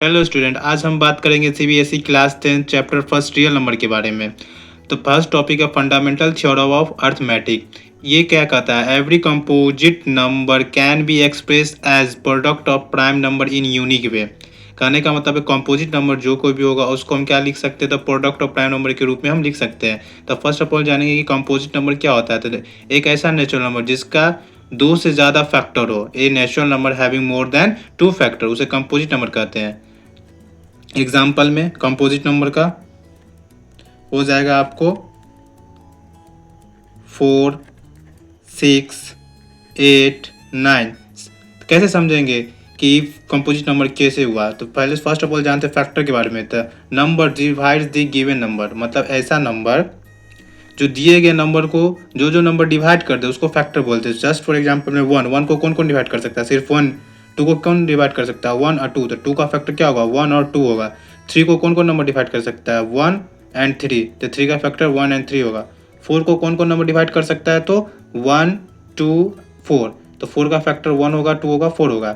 Hello student, आज हम बात करेंगे CBSE class 10 chapter first real number के बारे में। तो फर्स्ट टॉपिक है फंडामेंटल थ्योरम ऑफ अर्थमेटिक। ये क्या कहता है? Every composite number can be express as product of prime number in unique way. कहने का मतलब है कंपोजिट नंबर जो कोई भी होगा उसको हम क्या लिख सकते हैं? तो प्रोडक्ट ऑफ प्राइम नंबर के रूप में हम लिख सकते हैं। तो फर्स्ट ऑफ ऑल जानेंगे कि कंपोजिट नंबर क्या होता है। तो एक ऐसा नेचुरल नंबर जिसका दो से ज़्यादा फैक्टर हो, a natural number having more than two factor, उसे कंपोजिट नंबर कहते हैं। एग्जाम्पल में कंपोजिट नंबर का हो जाएगा आपको 4, 6, 8, 9। कैसे समझेंगे कि कंपोजिट नंबर कैसे हुआ? तो पहले फर्स्ट ऑफ ऑल जानते हैं फैक्टर के बारे में। तो number divides the given number, मतलब ऐसा नंबर जो दिए गए नंबर को जो नंबर डिवाइड कर दे उसको फैक्टर बोलते हैं। जस्ट फॉर एग्जाम्पल में वन को कौन कौन डिवाइड कर सकता है? सिर्फ वन। टू को कौन डिवाइड कर सकता है? वन और टू। तो टू का फैक्टर क्या होगा? वन और टू होगा। थ्री को कौन कौन नंबर डिवाइड कर सकता है? One and three. तो थ्री का फैक्टर वन एंड थ्री होगा। फोर को कौन कौन नंबर डिवाइड कर सकता है? तो वन, टू, फोर। तो फोर का फैक्टर वन होगा, टू होगा, फोर होगा।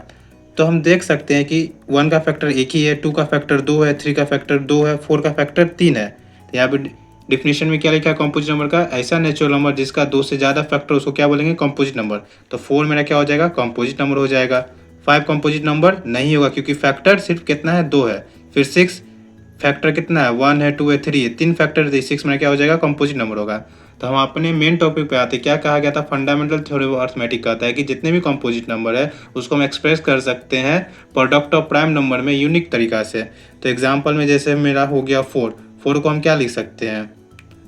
तो हम देख सकते हैं कि वन का फैक्टर एक ही है, टू का फैक्टर दो है, थ्री का फैक्टर दो है, फोर का फैक्टर तीन है। तो यहाँ पे डिफिनेशन में क्या लिखा है कंपोजिट नंबर का? ऐसा नेचुरल नंबर जिसका दो से ज़्यादा फैक्टर, उसको क्या बोलेंगे? Composite number. तो फोर मेरा क्या हो जाएगा? कंपोजिट नंबर हो जाएगा। फाइव कंपोजिट नंबर नहीं होगा क्योंकि फैक्टर सिर्फ कितना है? दो है। फिर सिक्स फैक्टर कितना है? वन है, टू है, थ्री है, तीन फैक्टर है। सिक्स में क्या हो जाएगा? कंपोजिट नंबर होगा। तो हम अपने मेन टॉपिक पे आते हैं। क्या कहा गया था? फंडामेंटल थ्योरम ऑफ अर्थमेटिक कहता है कि जितने भी कंपोजिट नंबर है उसको हम एक्सप्रेस कर सकते हैं प्रोडक्ट ऑफ प्राइम नंबर में यूनिक तरीका से। तो एग्जाम्पल में जैसे मेरा हो गया फोर। फोर को हम क्या लिख सकते हैं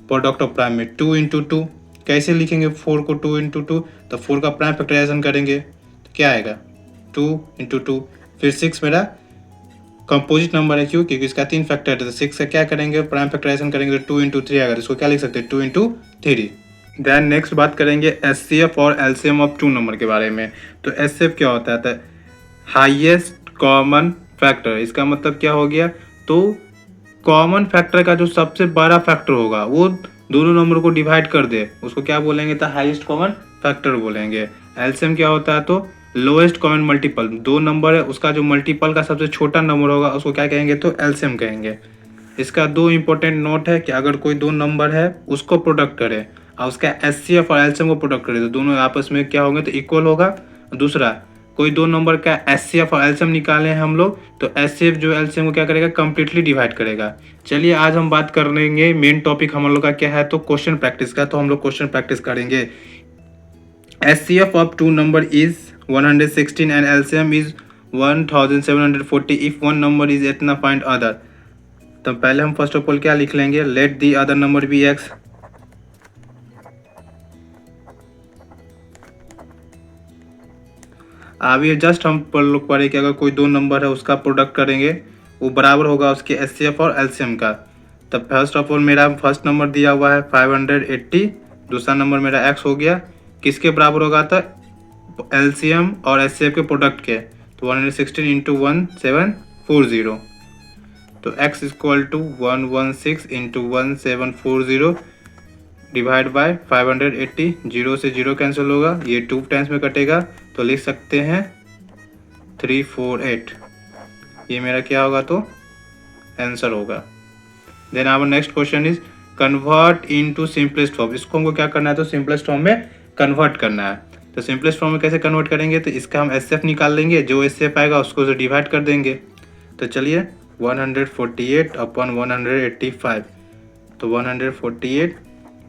प्रोडक्ट ऑफ प्राइम में? Two into two. कैसे लिखेंगे फोर को? Two into two. तो फोर का प्राइम फैक्टराइजेशन करेंगे तो क्या आएगा? Two into two. फिर सिक्स मेरा कंपोजिट नंबर है, क्यों? क्योंकि इसका तीन फैक्टर है। तो सिक्स का क्या करेंगे? प्राइम फैक्टराइजेशन करेंगे तो टू इंटू थ्री आएगा। इसको क्या लिख सकते हैं? Two into three. Then next बात करेंगे एचसीएफ और एलसीएम ऑफ टू नंबर के बारे में। तो एचसीएफ क्या होता है? Highest common factor. इसका मतलब क्या हो गया? तो कॉमन फैक्टर का जो सबसे बड़ा फैक्टर होगा वो दोनों नंबर को डिवाइड कर दे, उसको क्या बोलेंगे? तो हाईएस्ट कॉमन फैक्टर बोलेंगे। एलसीएम क्या होता है? तो लोएस्ट कॉमन मल्टीपल। दो नंबर है उसका जो मल्टीपल का सबसे छोटा नंबर होगा उसको क्या कहेंगे? तो एलसीएम कहेंगे। इसका दो इंपॉर्टेंट नोट है कि अगर कोई दो नंबर है उसको प्रोडक्ट करे और उसका एचसीएफ और एलसीएम को प्रोडक्ट करे तो दोनों आपस में क्या होंगे? तो इक्वल होगा। दूसरा, कोई दो नंबर का एचसीएफ और एलसीएम निकाले हैं हम लोग, तो एचसीएफ जो एलसीएम को क्या करेगा? कंप्लीटली डिवाइड करेगा। चलिए आज हम बात कर लेंगे, मेन टॉपिक हम लोग का क्या है? तो क्वेश्चन प्रैक्टिस का। तो हम लोग क्वेश्चन प्रैक्टिस करेंगे। HCF of two number is 116 and LCM is 1740 if one number is इतना फाइंड अदर। तो पहले हम फर्स्ट ऑफ ऑल क्या लिख लेंगे? Let the other number be x. अभी जस्ट हम लोग पढ़े कि अगर कोई दो नंबर है उसका प्रोडक्ट करेंगे वो बराबर होगा उसके एचसीएफ और एलसीएम का। तब फर्स्ट ऑफ ऑल मेरा फर्स्ट नंबर दिया हुआ है 580, दूसरा नंबर मेरा एक्स हो गया। किसके बराबर होगा? तो एलसीएम और एचसीएफ के प्रोडक्ट के। तो 116 इंटू 1740। तो x equal to 116 into 1740 divide by 580। Zero से जीरो कैंसिल होगा, ये टू टाइम्स में कटेगा तो लिख सकते हैं 348। ये मेरा क्या होगा? तो आंसर होगा। Then our next question is convert into simplest form. इसको हमको क्या करना है? तो सिंपलेस्ट फॉर्म में कन्वर्ट करना है। तो सिंपलेस्ट फॉर्म में कैसे कन्वर्ट करेंगे? तो इसका हम एचसीएफ निकाल लेंगे, जो एचसीएफ आएगा उसको से डिवाइड कर देंगे। तो चलिए 148 अपॉन 185। तो 148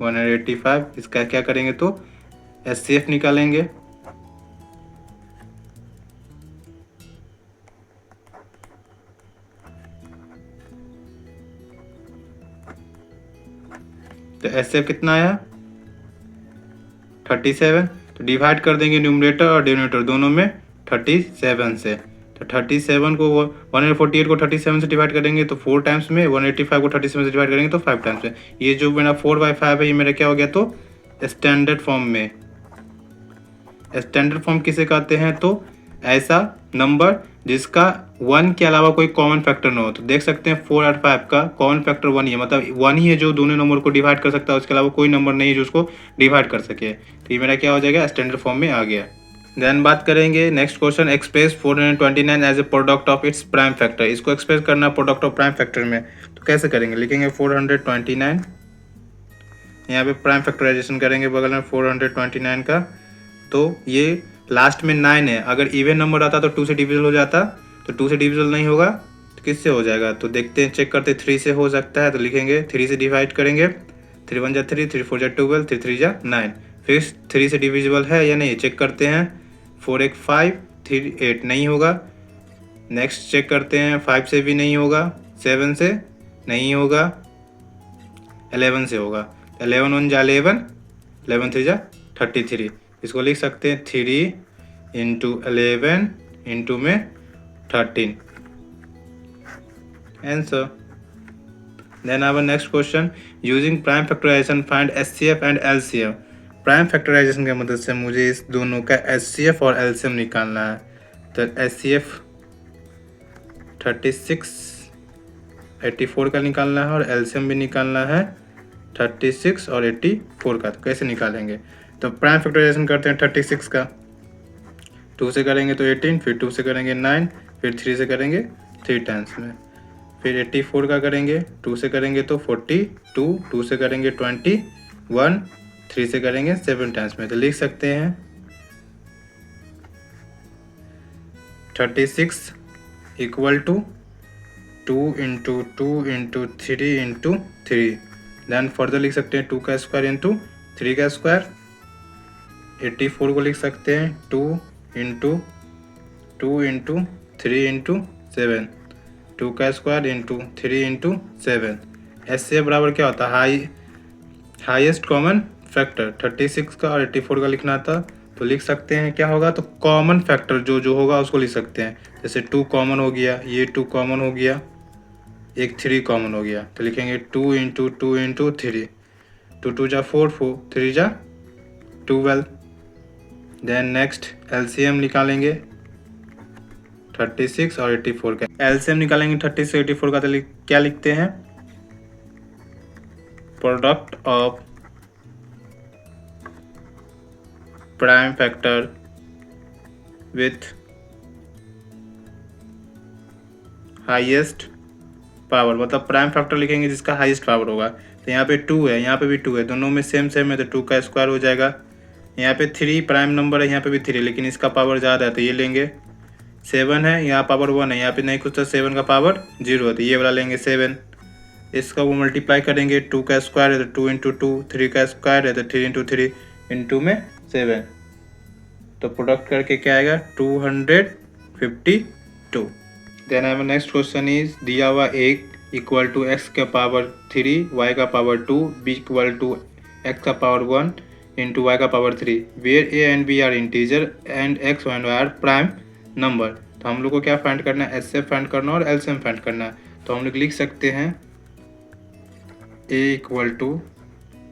185 इसका क्या करेंगे? तो एचसीएफ निकालेंगे। तो एचसीएफ कितना आया? 37। तो डिवाइड कर देंगे न्यूमरेटर और डिनोमिनेटर दोनों में 37 से। तो 37 को 148 को 37 से डिवाइड करेंगे तो 4 टाइम्स में, 185 को 37 से डिवाइड करेंगे तो 5 टाइम्स में। ये जो मेरा 4/5 है ये मेरा क्या हो गया? तो स्टैंडर्ड फॉर्म में। स्टैंडर्ड फॉर्म किसे कहते हैं? तो ऐसा नंबर जिसका वन के अलावा कोई कॉमन फैक्टर ना हो। तो देख सकते हैं 4 और 5 का कॉमन फैक्टर वन ही है, मतलब वन ही है जो दोनों नंबर को डिवाइड कर सकता है, उसके अलावा कोई नंबर नहीं है जो उसको डिवाइड कर सके। तो ये मेरा क्या हो जाएगा? स्टैंडर्ड फॉर्म में आ गया। देन बात करेंगे next question, express 429 as a product of its prime factor. इसको एक्सप्रेस करना प्रोडक्ट ऑफ प्राइम फैक्टर में, तो कैसे करेंगे, लिखेंगे 429, यहाँ पे प्राइम फैक्टराइजेशन करेंगे बगल में 429 का, तो ये लास्ट में 9 है, अगर इवन नंबर आता तो 2 से डिविजल हो जाता, तो 2 से डिविजल नहीं होगा तो किससे हो जाएगा, तो देखते हैं, चेक करते, 3 से हो सकता है, तो लिखेंगे 3 से डिवाइड करेंगे, 3 1 जा 3, 3 4 जा 12, 3 3 जा 9, फिर 3 से डिविजिबल है या नहीं चेक करते हैं, 4 1 5, 3 8 नहीं होगा, नेक्स्ट चेक करते हैं, 5 से भी नहीं होगा, 7 से नहीं होगा, 11 से होगा, 11 1 जा 11, 11 3 जा 33, इसको लिख सकते हैं 3 इंटू 11 इंटू में 13 answer. Then our next question, using prime factorization find HCF and LCM. Prime factorization की मदद से मुझे इस दोनों का एचसीएफ और एलसीएम निकालना है, तो एचसीएफ 36 84 का निकालना है और एलसीएम भी निकालना है 36 और 84 का, तो कैसे निकालेंगे, तो प्राइम फैक्टराइजेशन करते हैं 36 का, 2 से करेंगे तो 18, फिर 2 से करेंगे 9, फिर 3 से करेंगे 3 टाइम्स में, फिर 84 का करेंगे, 2 से करेंगे तो 42, 2 से करेंगे 21, 3 से करेंगे 7 टाइम्स में, तो लिख सकते हैं 36 equal to 2 into 2 into 3 into 3, then further लिख सकते हैं 2 का स्क्वायर इंटू 3 का स्क्वायर, 84 को लिख सकते हैं 2 इंटू 2 इंटू 3 इंटू 7, 2 का स्क्वायर इंटू 3 इंटू 7, एचसीएफ बराबर क्या होता है, हाईएस्ट कॉमन फैक्टर 36 का और 84 का लिखना था, तो लिख सकते हैं क्या होगा, तो कॉमन फैक्टर जो जो होगा उसको लिख सकते हैं, जैसे 2 कॉमन हो गया, ये 2 कॉमन हो गया, एक 3 कॉमन हो गया, तो लिखेंगे 2 इंटू 2 इंटू 3, 2 2 जा 4, 4 3 जा 12, देन नेक्स्ट एलसीएम निकालेंगे 36 और 84 का, एलसीएम निकालेंगे 36 से 84 का, तो क्या लिखते हैं, product of prime factor with highest power, मतलब प्राइम फैक्टर लिखेंगे जिसका हाईएस्ट पावर होगा, तो यहाँ पे 2 है, यहाँ पे भी 2 है, दोनों में सेम सेम है, तो 2 का स्क्वायर हो जाएगा, यहाँ पे 3 प्राइम नंबर है, यहाँ पे भी 3 है, लेकिन इसका पावर ज़्यादा है तो ये लेंगे, 7 है, यहाँ पावर 1 है, यहाँ पे नहीं कुछ, तो 7 का पावर 0 है, तो ये वाला लेंगे 7, इसका वो मल्टीप्लाई करेंगे, 2 का स्क्वायर है तो 2 इंटू 2, 3 का स्क्वायर है तो 3 इंटू 3 इंटू में 7, तो प्रोडक्ट करके क्या आएगा 252। Then I next question is, दिया हुआ एक इक्वल टू एक्स का पावर 3, वाई का power 2, B equal to x का पावर 1 इंटू वाई का power 3, where A and B are integer and x and y are prime number, तो हम लोग को क्या फाइंड करना है, एचसीएफ फाइंड करना और एलसीएम फाइंड करना है, तो हम लोग लिख सकते हैं ए इक्वल टू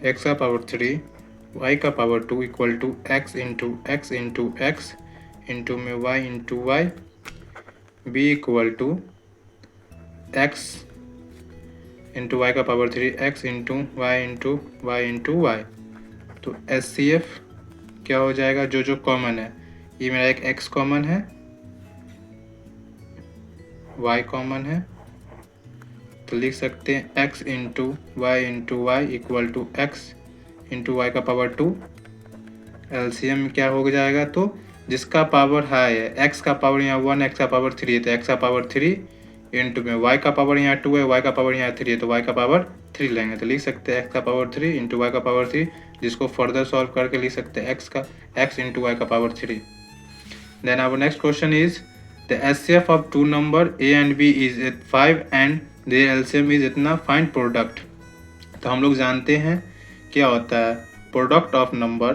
एक्स का पावर 3, वाई का power 2 equal to x into x into x into में y into y, b equal to x into y का power 3, x into y into y into y, तो HCF क्या हो जाएगा, जो जो कॉमन है, ये मेरा एक एक्स कॉमन है, वाई कॉमन है, तो लिख सकते हैं x into y equal to x into y का पावर 2, एलसीएम क्या हो जाएगा, तो जिसका पावर हाई है, एक्स का पावर यहाँ 1, एक्स का पावर 3 है, तो एक्स का पावर 3 इंटू में वाई का पावर यहाँ 2 है, वाई का पावर यहाँ 3 है, तो वाई का पावर 3 लेंगे, तो लिख सकते हैं एक्स का पावर 3 इंटू वाई का पावर 3, जिसको फर्दर सॉल्व करके लिख सकते हैं एक्स इंटू वाई का power 3। Then our next question is, the HCF of 2 number A and B is 5 and their LCM is इतना, फाइंड प्रोडक्ट, तो हम लोग जानते हैं क्या होता है, product of number,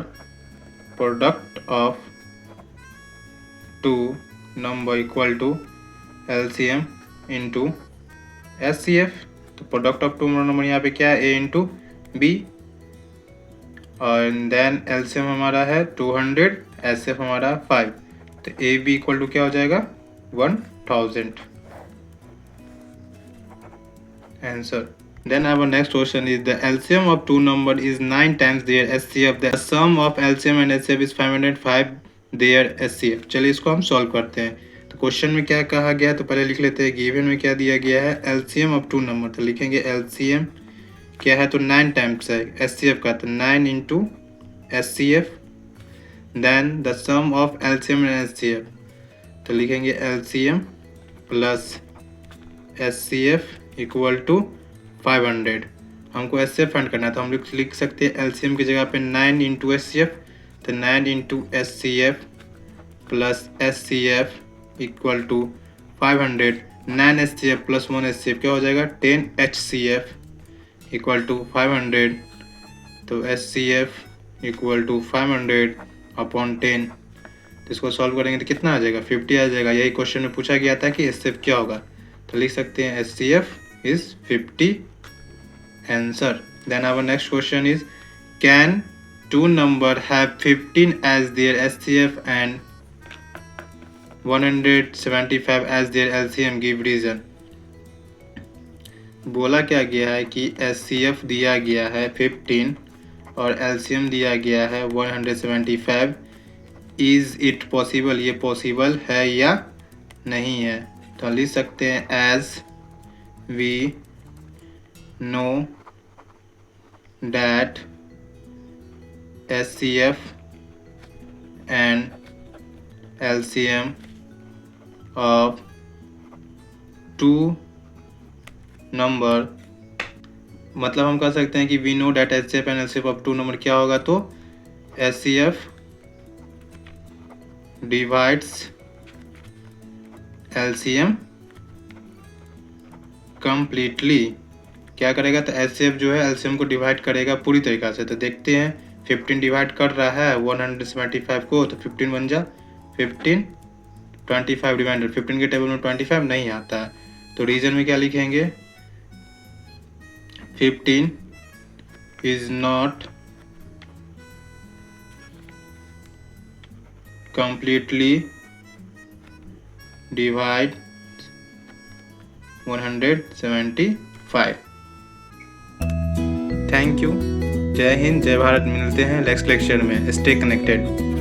product of 2 number equal to LCM into HCF, तो प्रोडक्ट ऑफ 2 नंबर यहाँ पे क्या है, ए इंटू बी, और देन एलसीएम हमारा है 200, एचसीएफ हमारा 5, तो ए बी इक्वल टू क्या हो जाएगा 1000 answer. Then our next question is, the LCM of 2 number is 9 times their HCF. The sum of LCM and HCF is 505 their HCF। चलिए इसको हम सॉल्व करते हैं। तो क्वेश्चन में क्या कहा गया है तो पहले लिख लेते हैं। गिवन में क्या दिया गया है, LCM ऑफ 2 नंबर। तो लिखेंगे LCM क्या है तो 9 टाइम्स है HCF का, तो 9 into HCF। Then the sum of LCM and HCF, तो लिखेंगे LCM plus HCF equal to 500। हमको HCF फाइंड करना है तो हम लिख सकते हैं LCM की जगह पे 9 इंटू HCF, तो 9 into HCF plus HCF equal to 500। 9 HCF plus 1 HCF क्या हो जाएगा, 10 HCF इक्वल टू 500। तो HCF इक्वल टू 500 अपॉन 10। तो इसको सॉल्व करेंगे तो कितना आ जाएगा, 50 आ जाएगा। यही क्वेश्चन में पूछा गया था कि HCF क्या होगा, तो लिख सकते हैं HCF is 50 answer. Then our next question is can 2 number have 15 as their HCF and 175 as their LCM, give reason। बोला क्या गया है कि HCF दिया गया है 15 और LCM दिया गया है 175। इज इट पॉसिबल, ये पॉसिबल है या नहीं है। तो लिख सकते हैं as we know that HCF and LCM of 2 number, मतलब हम कह सकते हैं कि we know that HCF and LCM of 2 number क्या होगा, तो HCF डिवाइड्स LCM कंप्लीटली। क्या करेगा, तो HCF जो है LCM को डिवाइड करेगा पूरी तरीक़ा से। तो देखते हैं 15 डिवाइड कर रहा है 175 को, तो 15 बन जा 15, 25 डिवाइडेड 15 के टेबल में 25 नहीं आता है। तो रीजन में क्या लिखेंगे, 15 is not completely divide 175। Thank you. जय हिंद, जय भारत। मिलते हैं नेक्स्ट लेक्चर में। Stay connected.